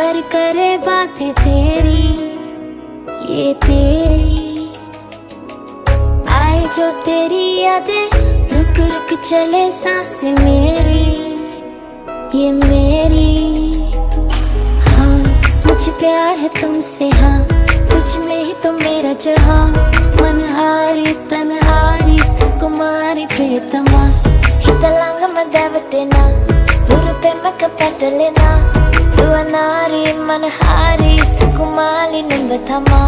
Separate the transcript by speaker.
Speaker 1: पर करे बातें तेरी, ये तेरी आए जो तेरी यादें, रुक रुक चले सांसें मेरी, ये मेरी। हाँ मुझे प्यार है तुमसे, हाँ तुझ में ही तो मेरा जहाँ, मनहारी तनहारी सुकुमारी प्रियतमा, हितलांग मदवटेना उरुते मक पटलेना, युवनारी मनहारी सुकुमारी निंबथमा।